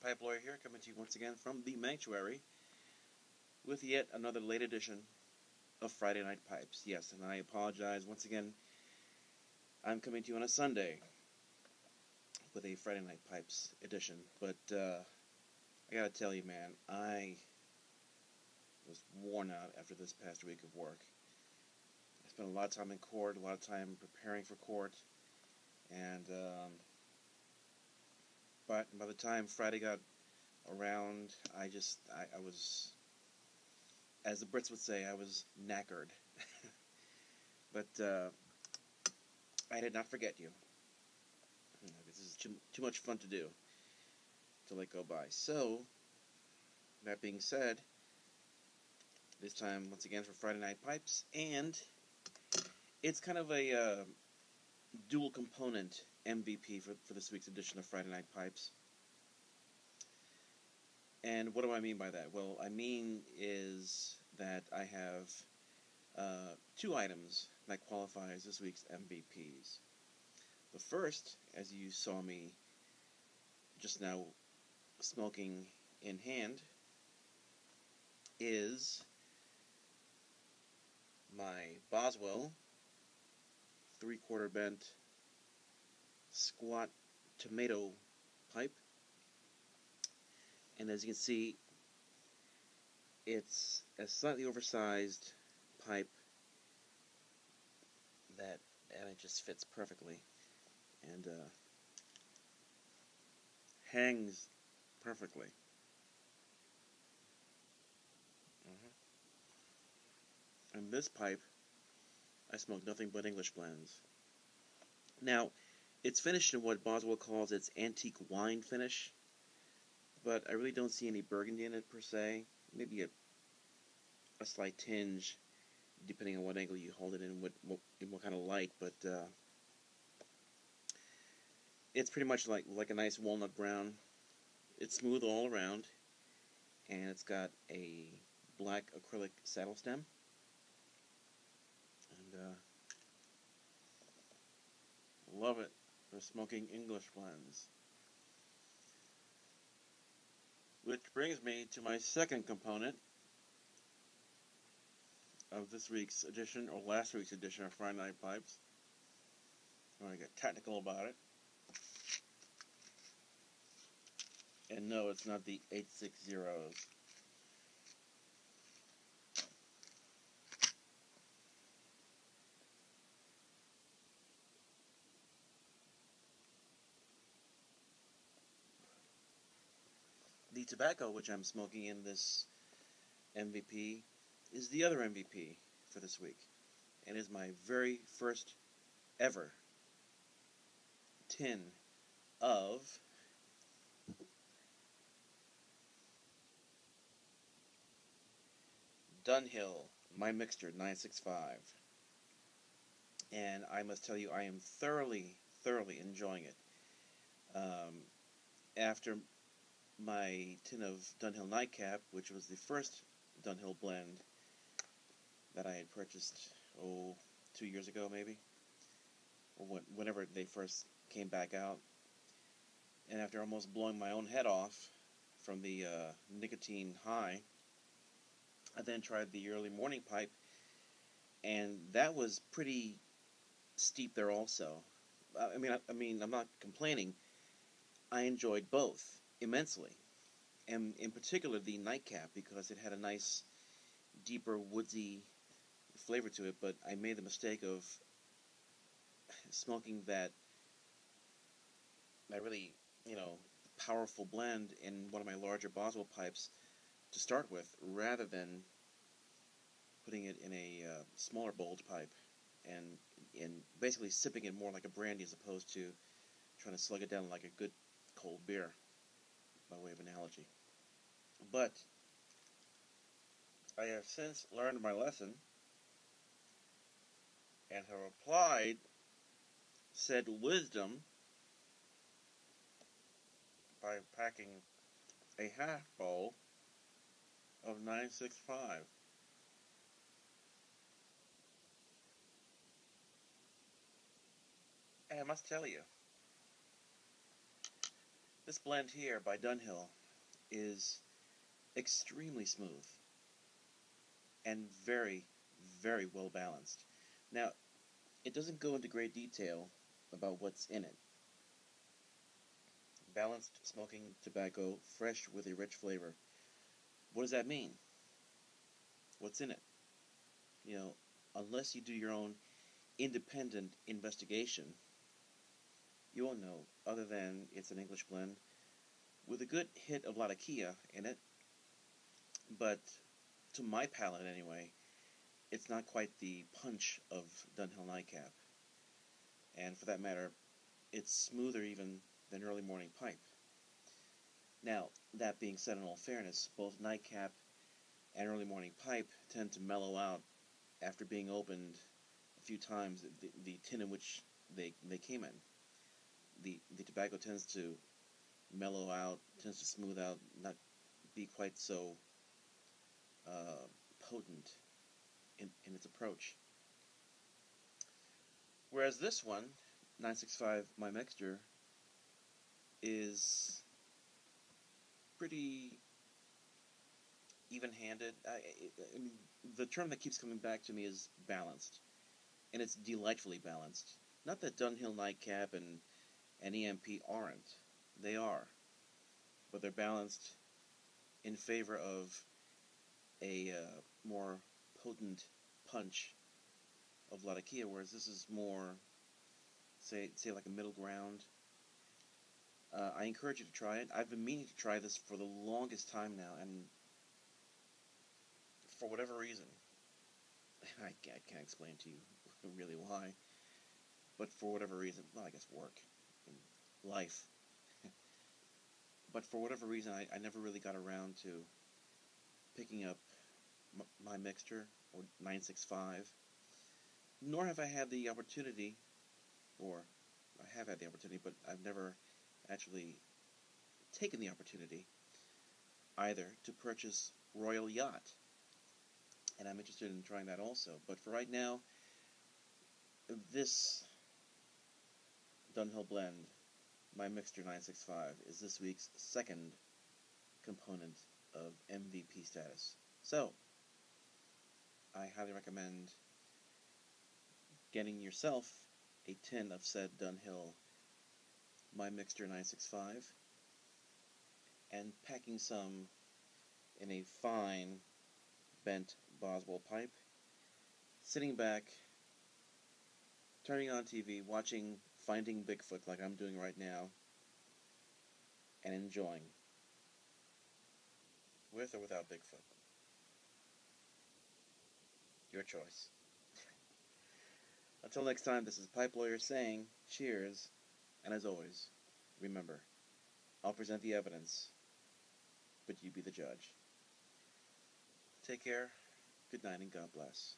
Pipe Lawyer here, coming to you once again from the Sanctuary with yet another late edition of Friday Night Pipes. Yes, and I apologize once again. I'm coming to you on a Sunday with a Friday Night Pipes edition, but I gotta tell you, man, I was worn out after this past week of work. I spent a lot of time in court, a lot of time preparing for court, and but by the time Friday got around, I was, as the Brits would say, I was knackered. But I did not forget you. This is too much fun to do, to let go by. So, that being said, this time, once again, for Friday Night Pipes, and it's kind of a dual component MVP for this week's edition of Friday Night Pipes. And what do I mean by that? Well, I mean is that I have two items that qualify as this week's MVPs. The first, as you saw me just now smoking in hand, is my Boswell 3/4 bent squat tomato pipe. And as you can see, it's a slightly oversized pipe and it just fits perfectly and hangs perfectly. And this pipe, I smoke nothing but English blends. Now, it's finished in what Boswell calls its antique wine finish, but I really don't see any burgundy in it per se. Maybe a slight tinge, depending on what angle you hold it in what kind of light, but it's pretty much like a nice walnut brown. It's smooth all around, and it's got a black acrylic saddle stem. And love it for smoking English blends. Which brings me to my second component of this week's edition, or last week's edition of Friday Night Pipes. I'm going to get technical about it. And no, it's not the 860s. The tobacco which I'm smoking in this MVP is the other MVP for this week, and is my very first ever tin of Dunhill, my mixture 965. And I must tell you, I am thoroughly enjoying it. After my tin of Dunhill Nightcap, which was the first Dunhill blend that I had purchased, 2 years ago maybe, or whenever they first came back out, and after almost blowing my own head off from the nicotine high, I then tried the early morning pipe, and that was pretty steep there also. I mean, I'm not complaining. I enjoyed both immensely, and in particular the nightcap, because it had a nice, deeper, woodsy flavor to it. But I made the mistake of smoking that really, powerful blend in one of my larger Boswell pipes to start with, rather than putting it in a smaller bowled pipe and basically sipping it more like a brandy as opposed to trying to slug it down like a good cold beer, by way of analogy. But I have since learned my lesson and have applied said wisdom by packing a half bowl of 965. And I must tell you, this blend here by Dunhill is extremely smooth and very, very well balanced. Now, it doesn't go into great detail about what's in it. Balanced smoking tobacco, fresh with a rich flavor. What does that mean? What's in it? You know, unless you do your own independent investigation, you won't know, other than it's an English blend with a good hit of Latakia in it, but to my palate anyway, it's not quite the punch of Dunhill Nightcap. And for that matter, it's smoother even than early morning pipe. Now, that being said, in all fairness, both Nightcap and early morning pipe tend to mellow out after being opened a few times, the tin in which they came in. The tobacco tends to mellow out, tends to smooth out, not be quite so uh, potent in its approach. Whereas this one, 965 My Mixture, is pretty even-handed. I mean, the term that keeps coming back to me is balanced, and it's delightfully balanced. Not that Dunhill Nightcap and EMP aren't. They are. But they're balanced in favor of a more potent punch of Latakia, whereas this is more, say like a middle ground. I encourage you to try it. I've been meaning to try this for the longest time now, and for whatever reason, I can't explain to you really why, but for whatever reason, well, I guess work and life, but for whatever reason, I never really got around to picking up my mixture or 965, nor have I had the opportunity, or I have had the opportunity, but I've never actually taken the opportunity either to purchase Royal Yacht, and I'm interested in trying that also. But for right now, this Dunhill blend, my Mixture 965, is this week's second component of MVP status. So, I highly recommend getting yourself a tin of said Dunhill My Mixture 965 and packing some in a fine bent Boswell pipe, sitting back, turning on TV, watching Finding Bigfoot like I'm doing right now, and enjoying, with or without Bigfoot. Your choice. Until next time, this is Pipe Lawyer saying cheers, and as always, remember, I'll present the evidence, but you be the judge. Take care, good night, and God bless.